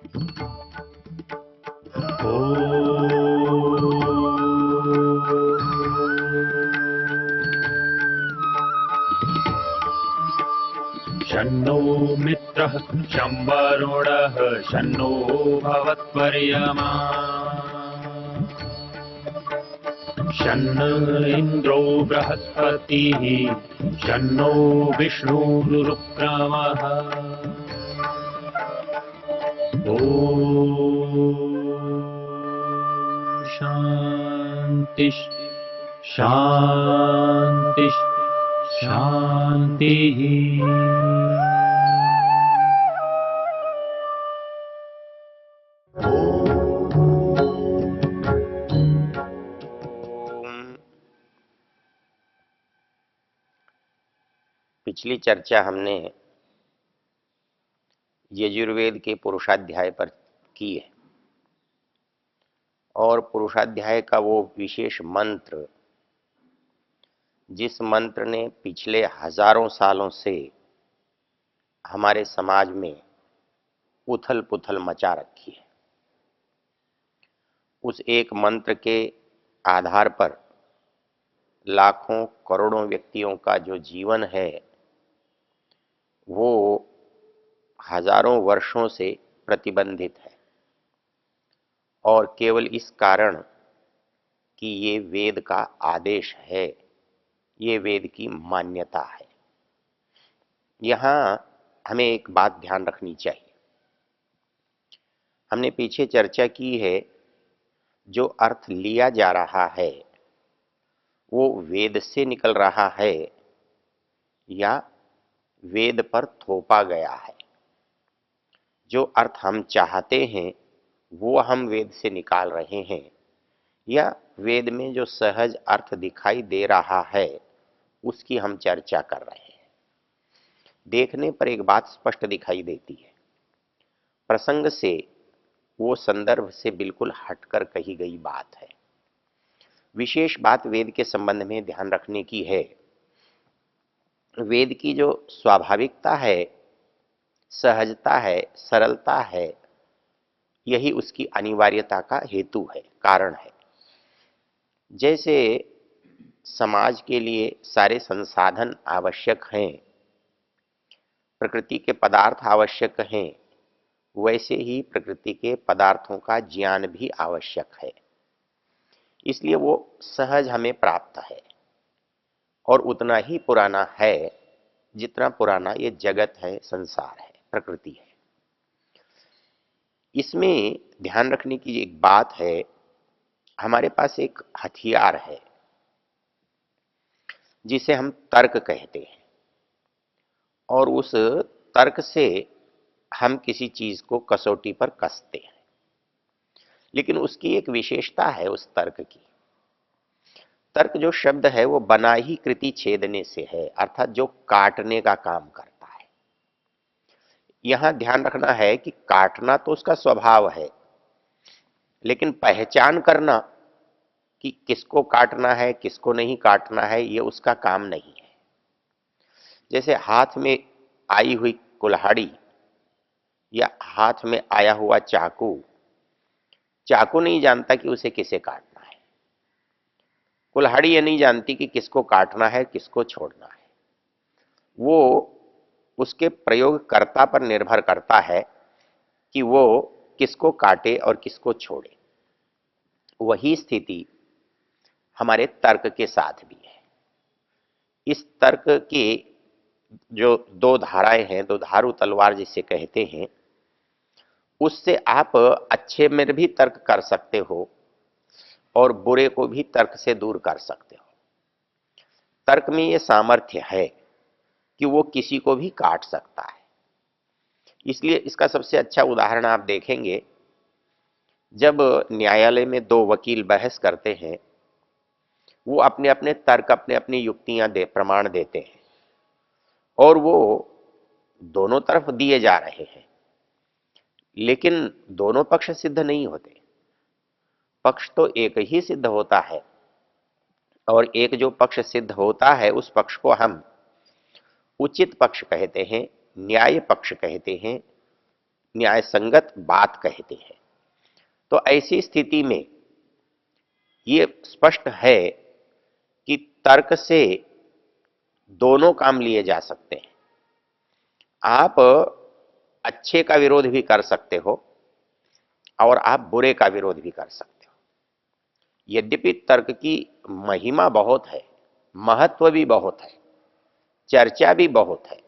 शन्नो मित्रः शं वरुणः शन्नो भवत्वर्यमा शन्न इन्द्रो बृहस्पतिः शन्नो विष्णुरुक्रमः ॐ शान्ति शान्ति शान्तिः। पिछली चर्चा हमने यजुर्वेद के पुरुषाध्याय पर की है और पुरुषाध्याय का वो विशेष मंत्र, जिस मंत्र ने पिछले हजारों सालों से हमारे समाज में उथल पुथल मचा रखी है, उस एक मंत्र के आधार पर लाखों करोड़ों व्यक्तियों का जो जीवन है वो हजारों वर्षों से प्रतिबंधित है, और केवल इस कारण कि ये वेद का आदेश है, ये वेद की मान्यता है। यहाँ हमें एक बात ध्यान रखनी चाहिए। हमने पीछे चर्चा की है, जो अर्थ लिया जा रहा है वो वेद से निकल रहा है या वेद पर थोपा गया है। जो अर्थ हम चाहते हैं वो हम वेद से निकाल रहे हैं, या वेद में जो सहज अर्थ दिखाई दे रहा है उसकी हम चर्चा कर रहे हैं। देखने पर एक बात स्पष्ट दिखाई देती है, प्रसंग से, वो संदर्भ से बिल्कुल हटकर कही गई बात है। विशेष बात वेद के संबंध में ध्यान रखने की है। वेद की जो स्वाभाविकता है, सहजता है, सरलता है, यही उसकी अनिवार्यता का हेतु है, कारण है। जैसे समाज के लिए सारे संसाधन आवश्यक हैं, प्रकृति के पदार्थ आवश्यक हैं, वैसे ही प्रकृति के पदार्थों का ज्ञान भी आवश्यक है। इसलिए वो सहज हमें प्राप्त है और उतना ही पुराना है जितना पुराना ये जगत है, संसार है, प्रकृति है। इसमें ध्यान रखने की एक बात है, हमारे पास एक हथियार है जिसे हम तर्क कहते हैं, और उस तर्क से हम किसी चीज को कसौटी पर कसते हैं। लेकिन उसकी एक विशेषता है उस तर्क की। तर्क जो शब्द है वो बना ही कृति छेदने से है, अर्थात जो काटने का काम करता है। यहां ध्यान रखना है कि काटना तो उसका स्वभाव है, लेकिन पहचान करना कि किसको काटना है किसको नहीं काटना है ये उसका काम नहीं है। जैसे हाथ में आई हुई कुल्हाड़ी या हाथ में आया हुआ चाकू, चाकू नहीं जानता कि उसे किसे काटना है, कुल्हाड़ी ये नहीं जानती कि किसको काटना है किसको छोड़ना है। वो उसके प्रयोगकर्ता पर निर्भर करता है कि वो किसको काटे और किसको छोड़े। वही स्थिति हमारे तर्क के साथ भी है। इस तर्क की जो दो धाराएं हैं, दो धारू तलवार जिसे कहते हैं, उससे आप अच्छे में भी तर्क कर सकते हो और बुरे को भी तर्क से दूर कर सकते हो। तर्क में ये सामर्थ्य है कि वो किसी को भी काट सकता है। इसलिए इसका सबसे अच्छा उदाहरण आप देखेंगे, जब न्यायालय में दो वकील बहस करते हैं, वो अपने अपने तर्क, अपने अपनी युक्तियां प्रमाण देते हैं, और वो दोनों तरफ दिए जा रहे हैं, लेकिन दोनों पक्ष सिद्ध नहीं होते। पक्ष तो एक ही सिद्ध होता है, और एक जो पक्ष सिद्ध होता है उस पक्ष को हम उचित पक्ष कहते हैं, न्याय पक्ष कहते हैं, न्याय संगत बात कहते हैं। तो ऐसी स्थिति में ये स्पष्ट है कि तर्क से दोनों काम लिए जा सकते हैं। आप अच्छे का विरोध भी कर सकते हो और आप बुरे का विरोध भी कर सकते हो। यद्यपि तर्क की महिमा बहुत है, महत्व भी बहुत है, चर्चा भी बहुत है।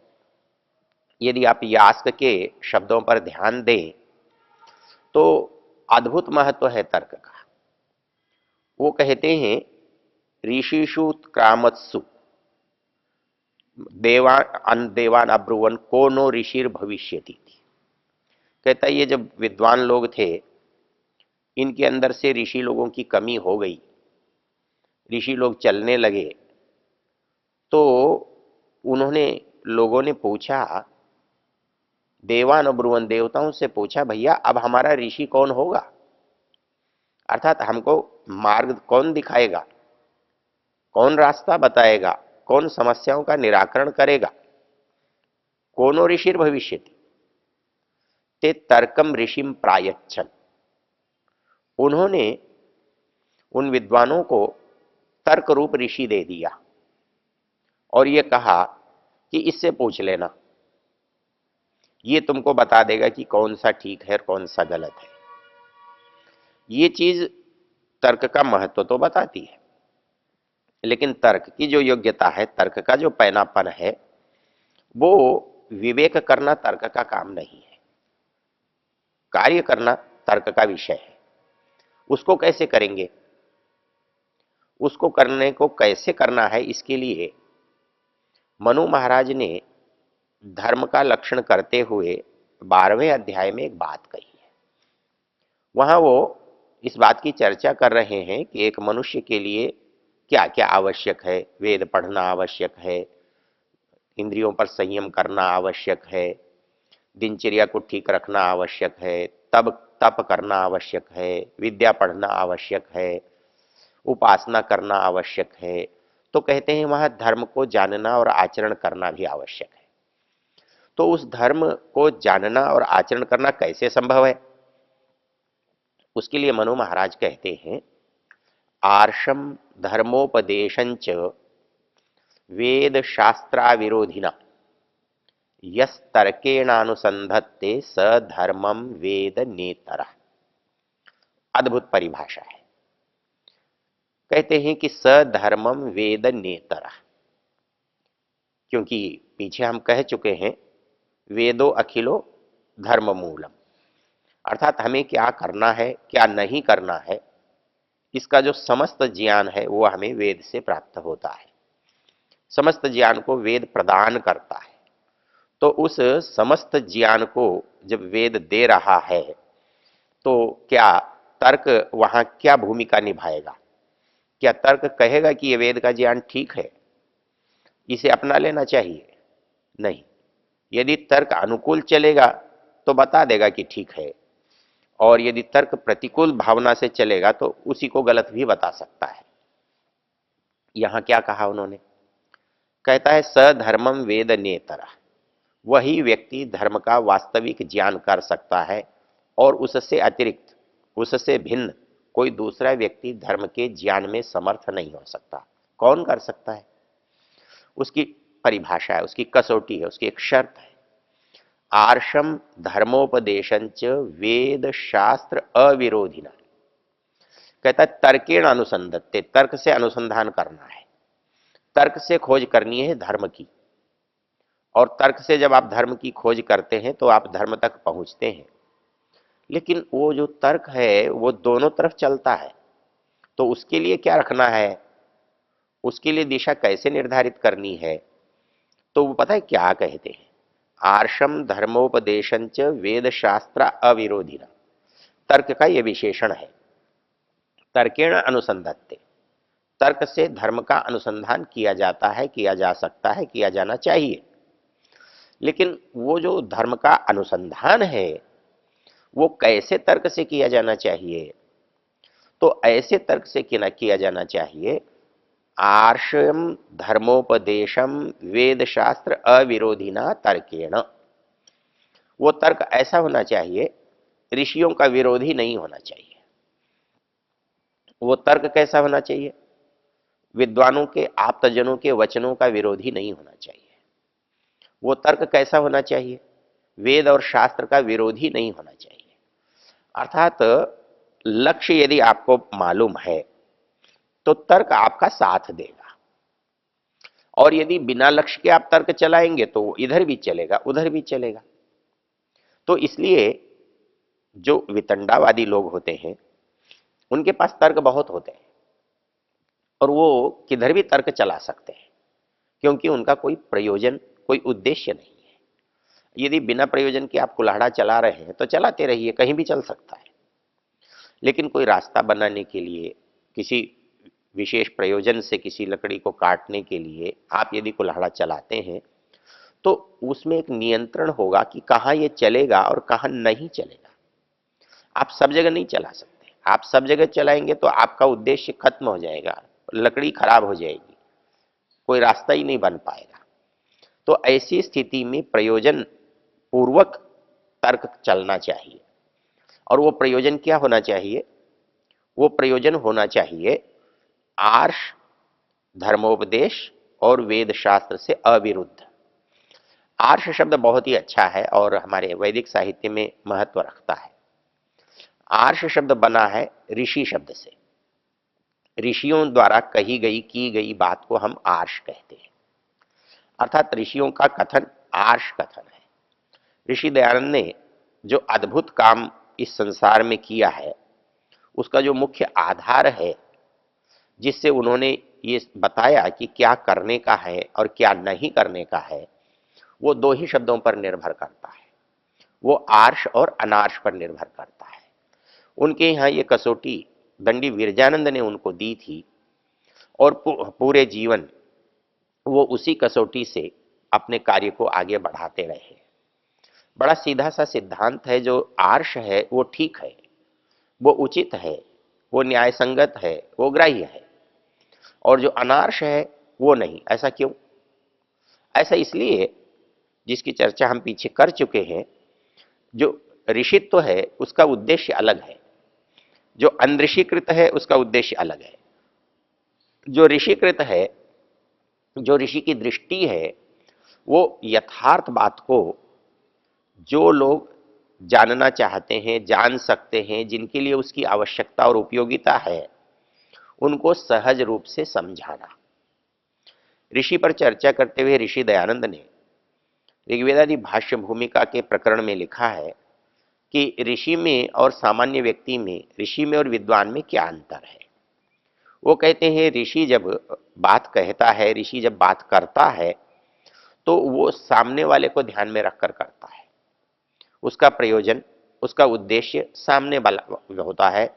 यदि आप यास्क के शब्दों पर ध्यान दें तो अद्भुत महत्व है तर्क का। वो कहते हैं ऋषिषु उत्क्रामत्सु देवान अब्रुवन को नो ऋषिर भविष्यति। कहता है ये जब विद्वान लोग थे इनके अंदर से ऋषि लोगों की कमी हो गई, ऋषि लोग चलने लगे, तो उन्होंने लोगों ने पूछा, देवान अब्रुवन देवताओं से पूछा, भैया अब हमारा ऋषि कौन होगा? अर्थात हमको मार्ग कौन दिखाएगा, कौन रास्ता बताएगा, कौन समस्याओं का निराकरण करेगा? कोनो ऋषिर भविष्यति ते तर्कम ऋषिम प्रायच्छन। उन्होंने उन विद्वानों को तर्क रूप ऋषि दे दिया और ये कहा कि इससे पूछ लेना, ये तुमको बता देगा कि कौन सा ठीक है और कौन सा गलत है। ये चीज तर्क का महत्व तो बताती है, लेकिन तर्क की जो योग्यता है, तर्क का जो पैनापन है, वो विवेक करना तर्क का काम नहीं है। कार्य करना तर्क का विषय है। उसको कैसे करेंगे, उसको करने को कैसे करना है, इसके लिए मनु महाराज ने धर्म का लक्षण करते हुए 12वें अध्याय में एक बात कही है। वहां वो इस बात की चर्चा कर रहे हैं कि एक मनुष्य के लिए क्या क्या आवश्यक है। वेद पढ़ना आवश्यक है, इंद्रियों पर संयम करना आवश्यक है, दिनचर्या को ठीक रखना आवश्यक है, तप करना आवश्यक है, विद्या पढ़ना आवश्यक है, उपासना करना आवश्यक है। तो कहते हैं वहां धर्म को जानना और आचरण करना भी आवश्यक है। तो उस धर्म को जानना और आचरण करना कैसे संभव है? उसके लिए मनु महाराज कहते हैं आर्षम धर्मोपदेशंच वेद शास्त्राविरोधिना यस्तर्केणानुसंधत्ते स धर्मम वेद नेतर। अद्भुत परिभाषा है। कहते हैं कि स धर्मम वेद नेतर, क्योंकि पीछे हम कह चुके हैं वेदो अखिलो धर्म मूलम, अर्थात हमें क्या करना है क्या नहीं करना है, इसका जो समस्त ज्ञान है वो हमें वेद से प्राप्त होता है। समस्त ज्ञान को वेद प्रदान करता है। तो उस समस्त ज्ञान को जब वेद दे रहा है तो क्या तर्क वहां क्या भूमिका निभाएगा? क्या तर्क कहेगा कि ये वेद का ज्ञान ठीक है, इसे अपना लेना चाहिए? नहीं। यदि तर्क अनुकूल चलेगा तो बता देगा कि ठीक है, और यदि तर्क प्रतिकूल भावना से चलेगा तो उसी को गलत भी बता सकता है। यहां क्या कहा उन्होंने? कहता है सधर्मम वेद नेतर, वही व्यक्ति धर्म का वास्तविक ज्ञान कर सकता है और उससे अतिरिक्त, उससे भिन्न कोई दूसरा व्यक्ति धर्म के ज्ञान में समर्थ नहीं हो सकता। कौन कर सकता है? उसकी परिभाषा है, उसकी कसौटी है, उसकी एक शर्त है। आर्षम धर्मोपदेशंच वेद शास्त्र अविरोधिना। कहता है तर्केण अनुसंधत्ते, तर्क से अनुसंधान करना है, तर्क से खोज करनी है धर्म की। और तर्क से जब आप धर्म की खोज करते हैं तो आप धर्म तक पहुंचते हैं। लेकिन वो जो तर्क है वो दोनों तरफ चलता है, तो उसके लिए क्या रखना है, उसके लिए दिशा कैसे निर्धारित करनी है? तो वो पता है क्या कहते हैं? आर्षम धर्मोपदेशंच वेद शास्त्र अविरोधिना। तर्क का यह विशेषण है, तर्केण अनुसंधत्ते, तर्क से धर्म का अनुसंधान किया जाता है, किया जा सकता है, किया जाना चाहिए। लेकिन वो जो धर्म का अनुसंधान है वो कैसे तर्क से किया जाना चाहिए? तो ऐसे तर्क से किया जाना चाहिए आर्षम धर्मोपदेशम वेद शास्त्र अविरोधिना तर्केण। वो तर्क ऐसा होना चाहिए, ऋषियों का विरोधी नहीं होना चाहिए। वो तर्क कैसा होना चाहिए? विद्वानों के, आप्तजनों के वचनों का विरोधी नहीं होना चाहिए। वो तर्क कैसा होना चाहिए? वेद और शास्त्र का विरोधी नहीं होना चाहिए। अर्थात लक्ष्य यदि आपको मालूम है तो तर्क आपका साथ देगा, और यदि बिना लक्ष्य के आप तर्क चलाएंगे तो वो इधर भी चलेगा उधर भी चलेगा। तो इसलिए जो वितंडावादी लोग होते हैं उनके पास तर्क बहुत होते हैं और वो किधर भी तर्क चला सकते हैं, क्योंकि उनका कोई प्रयोजन, कोई उद्देश्य नहीं है। यदि बिना प्रयोजन के आप कुल्हाड़ा चला रहे हैं तो चलाते रहिए, कहीं भी चल सकता है। लेकिन कोई रास्ता बनाने के लिए, किसी विशेष प्रयोजन से किसी लकड़ी को काटने के लिए आप यदि कुल्हाड़ा चलाते हैं तो उसमें एक नियंत्रण होगा कि कहाँ ये चलेगा और कहाँ नहीं चलेगा। आप सब जगह नहीं चला सकते। आप सब जगह चलाएंगे तो आपका उद्देश्य खत्म हो जाएगा, लकड़ी खराब हो जाएगी, कोई रास्ता ही नहीं बन पाएगा। तो ऐसी स्थिति में प्रयोजन पूर्वक तर्क चलना चाहिए। और वो प्रयोजन क्या होना चाहिए? वो प्रयोजन होना चाहिए आर्ष, धर्मोपदेश और वेद शास्त्र से अविरुद्ध। आर्ष शब्द बहुत ही अच्छा है और हमारे वैदिक साहित्य में महत्व रखता है। आर्ष शब्द बना है ऋषि शब्द से। ऋषियों द्वारा कही गई, की गई बात को हम आर्ष कहते हैं। अर्थात ऋषियों का कथन आर्ष कथन है। ऋषि दयानंद ने जो अद्भुत काम इस संसार में किया है, उसका जो मुख्य आधार है, जिससे उन्होंने ये बताया कि क्या करने का है और क्या नहीं करने का है, वो दो ही शब्दों पर निर्भर करता है। वो आर्ष और अनार्ष पर निर्भर करता है। उनके यहाँ ये कसौटी दंडी विरजानंद ने उनको दी थी और पूरे जीवन वो उसी कसौटी से अपने कार्य को आगे बढ़ाते रहे। बड़ा सीधा सा सिद्धांत है। जो आर्ष है वो ठीक है, वो उचित है, वो न्याय संगत है, वो ग्राह्य है, और जो अनार्ष है वो नहीं। ऐसा क्यों? ऐसा इसलिए, जिसकी चर्चा हम पीछे कर चुके हैं। जो ऋषित्व है उसका उद्देश्य अलग है, जो अनऋषिकृत है उसका उद्देश्य अलग है। जो ऋषिकृत है, जो ऋषि की दृष्टि है, वो यथार्थ बात को जो लोग जानना चाहते हैं, जान सकते हैं, जिनके लिए उसकी आवश्यकता और उपयोगिता है, उनको सहज रूप से समझाना। ऋषि पर चर्चा करते हुए ऋषि दयानंद ने ऋग्वेदादि भाष्य भूमिका के प्रकरण में लिखा है कि ऋषि में और सामान्य व्यक्ति में, ऋषि में और विद्वान में क्या अंतर है। वो कहते हैं ऋषि जब बात कहता है, ऋषि जब बात करता है तो वो सामने वाले को ध्यान में रखकर करता है। उसका प्रयोजन, उसका उद्देश्य सामने वाला होता है,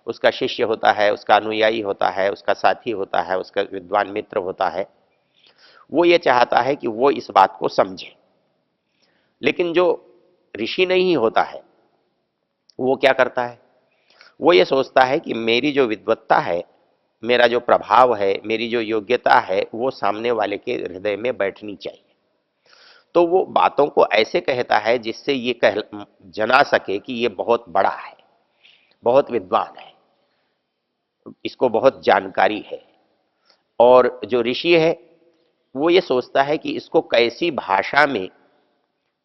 उसका शिष्य होता है, उसका अनुयायी होता है, उसका साथी होता है, उसका विद्वान मित्र होता है। वो ये चाहता है कि वो इस बात को समझे। लेकिन जो ऋषि नहीं होता है वो क्या करता है? वो ये सोचता है कि मेरी जो विद्वत्ता है, मेरा जो प्रभाव है, मेरी जो योग्यता है, वो सामने वाले के हृदय में बैठनी चाहिए। तो वो बातों को ऐसे कहता है जिससे ये कह जना सके कि ये बहुत बड़ा है, बहुत विद्वान है, इसको बहुत जानकारी है। और जो ऋषि है वो ये सोचता है कि इसको कैसी भाषा में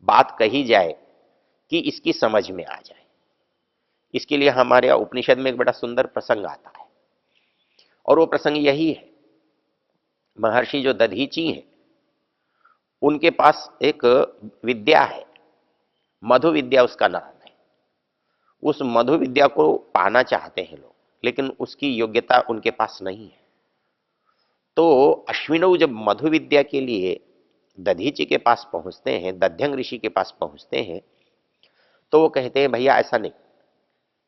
बात कही जाए कि इसकी समझ में आ जाए। इसके लिए हमारे यहाँ उपनिषद में एक बड़ा सुंदर प्रसंग आता है, और वो प्रसंग यही है। महर्षि जो दधीची हैं, उनके पास एक विद्या है, मधु विद्या उसका नाम है। उस मधु विद्या को पाना चाहते हैं लोग, लेकिन उसकी योग्यता उनके पास नहीं है। तो अश्विनौ जब मधु विद्या के लिए दधीची के पास पहुंचते हैं, दध्यंग ऋषि के पास पहुंचते हैं, तो वो कहते हैं भैया ऐसा नहीं,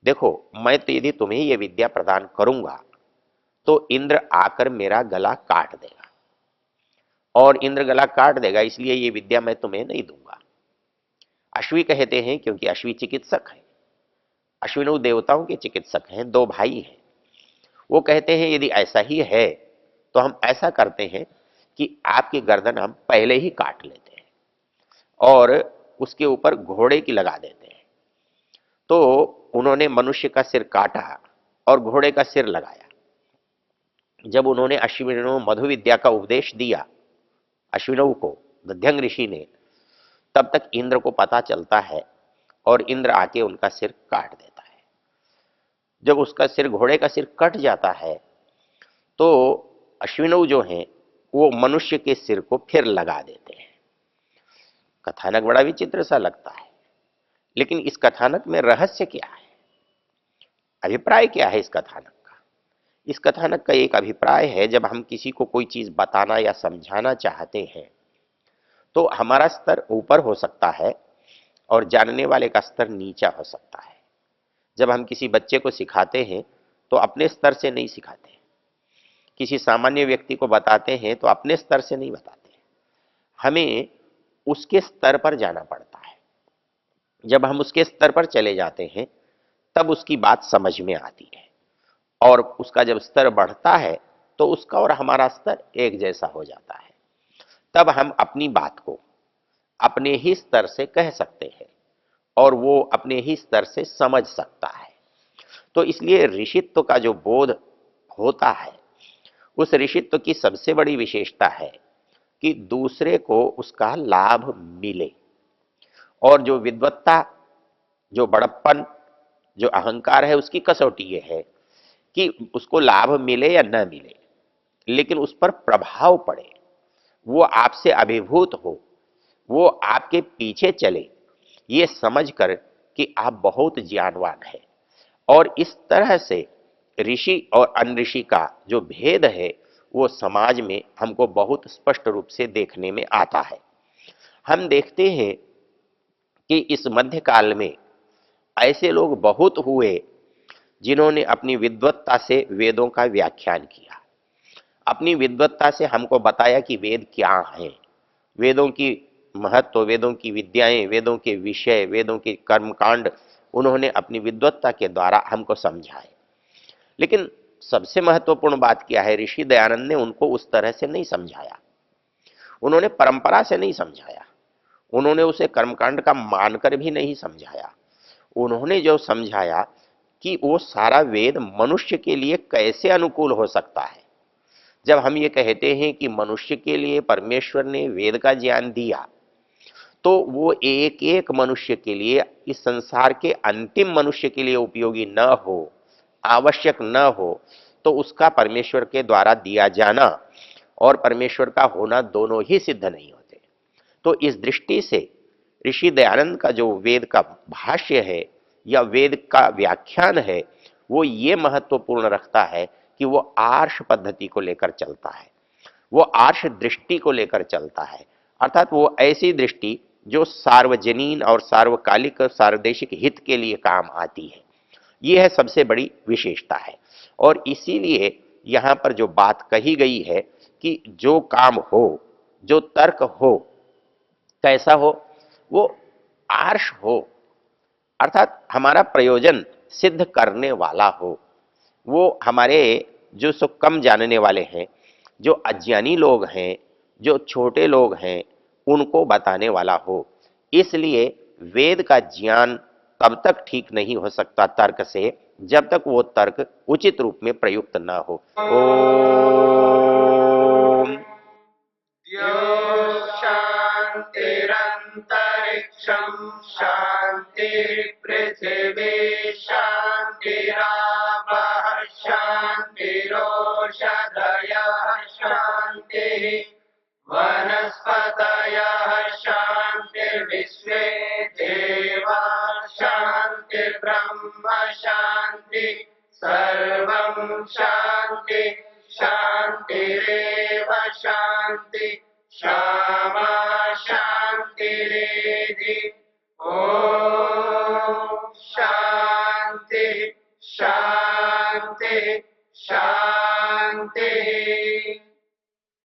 देखो मैं तो यदि तुम्हें ये विद्या प्रदान करूंगा तो इंद्र आकर मेरा गला काट देगा, और इंद्र गला काट देगा, इसलिए ये विद्या मैं तुम्हें नहीं दूंगा। अश्वी कहते हैं, क्योंकि अश्वी चिकित्सक है, अश्विनों देवताओं के चिकित्सक हैं, दो भाई हैं। वो कहते हैं यदि ऐसा ही है तो हम ऐसा करते हैं कि आपकी गर्दन हम पहले ही काट लेते हैं, और उसके ऊपर घोड़े की लगा देते हैं। तो उन्होंने मनुष्य का सिर काटा और घोड़े का सिर लगाया। जब उन्होंने अश्विनों मधु विद्या का उपदेश दिया अश्विनों को, दध्यंग ऋषि ने, तब तक इंद्र को पता चलता है और इंद्र आके उनका सिर काट देता है। जब उसका सिर, घोड़े का सिर कट जाता है, तो अश्विनों जो हैं वो मनुष्य के सिर को फिर लगा देते हैं। कथानक बड़ा विचित्र सा लगता है, लेकिन इस कथानक में रहस्य क्या है, अभिप्राय क्या है इस कथानक का? इस कथानक का एक अभिप्राय है, जब हम किसी को कोई चीज बताना या समझाना चाहते हैं तो हमारा स्तर ऊपर हो सकता है और जानने वाले का स्तर नीचा हो सकता है। जब हम किसी बच्चे को सिखाते हैं तो अपने स्तर से नहीं सिखाते, किसी सामान्य व्यक्ति को बताते हैं तो अपने स्तर से नहीं बताते, हमें उसके स्तर पर जाना पड़ता है। जब हम उसके स्तर पर चले जाते हैं तब उसकी बात समझ में आती है, और उसका जब स्तर बढ़ता है तो उसका और हमारा स्तर एक जैसा हो जाता है। तब हम अपनी बात को अपने ही स्तर से कह सकते हैं और वो अपने ही स्तर से समझ सकता है। तो इसलिए ऋषित्व का जो बोध होता है, उस ऋषित्व की सबसे बड़ी विशेषता है कि दूसरे को उसका लाभ मिले। और जो विद्वत्ता, जो बड़प्पन, जो अहंकार है, उसकी कसौटी ये है कि उसको लाभ मिले या न मिले, लेकिन उस पर प्रभाव पड़े, वो आपसे अभिभूत हो, वो आपके पीछे चले, ये समझकर कि आप बहुत ज्ञानवान हैं। और इस तरह से ऋषि और अनऋषि का जो भेद है वो समाज में हमको बहुत स्पष्ट रूप से देखने में आता है। हम देखते हैं कि इस मध्यकाल में ऐसे लोग बहुत हुए जिन्होंने अपनी विद्वत्ता से वेदों का व्याख्यान किया, अपनी विद्वत्ता से हमको बताया कि वेद क्या हैं, वेदों की महत्व, वेदों की विद्याएं, वेदों के विषय, वेदों के कर्मकांड उन्होंने अपनी विद्वत्ता के द्वारा हमको समझाए। लेकिन सबसे महत्वपूर्ण बात क्या है, ऋषि दयानंद ने उनको उस तरह से नहीं समझाया, उन्होंने परंपरा से नहीं समझाया, उन्होंने उसे कर्मकांड का मानकर भी नहीं समझाया। उन्होंने जो समझाया कि वो सारा वेद मनुष्य के लिए कैसे अनुकूल हो सकता है। जब हम ये कहते हैं कि मनुष्य के लिए परमेश्वर ने वेद का ज्ञान दिया, तो वो एक एक मनुष्य के लिए, इस संसार के अंतिम मनुष्य के लिए उपयोगी न हो, आवश्यक न हो, तो उसका परमेश्वर के द्वारा दिया जाना और परमेश्वर का होना दोनों ही सिद्ध नहीं होते। तो इस दृष्टि से ऋषि दयानंद का जो वेद का भाष्य है या वेद का व्याख्यान है, वो ये महत्वपूर्ण रखता है कि वो आर्ष पद्धति को लेकर चलता है, वो आर्ष दृष्टि को लेकर चलता है। अर्थात वो ऐसी दृष्टि जो सार्वजनीन और सार्वकालिक और सार्वदेशिक हित के लिए काम आती है, ये है सबसे बड़ी विशेषता है। और इसीलिए यहाँ पर जो बात कही गई है कि जो काम हो, जो तर्क हो, कैसा हो, वो आर्ष हो, अर्थात हमारा प्रयोजन सिद्ध करने वाला हो, वो हमारे जो सो कम जानने वाले हैं, जो अज्ञानी लोग हैं, जो छोटे लोग हैं, उनको बताने वाला हो। इसलिए वेद का ज्ञान तब तक ठीक नहीं हो सकता तर्क से, जब तक वो तर्क उचित रूप में प्रयुक्त न हो। ओम शान्तिरन्तरिक्षं शान्तिर्पृथिवी शान्तिरापः शान्तिरोषधयः शान्तिः वनस्पतयः शान्तिर्विश्वे देवा शान्तिर्ब्रह्म शान्ति सर्वं शान्ति शान्तिरेव शान्ति क्षमा शान्तिरेधि ॐ शान्ति शान्ति शान्ति।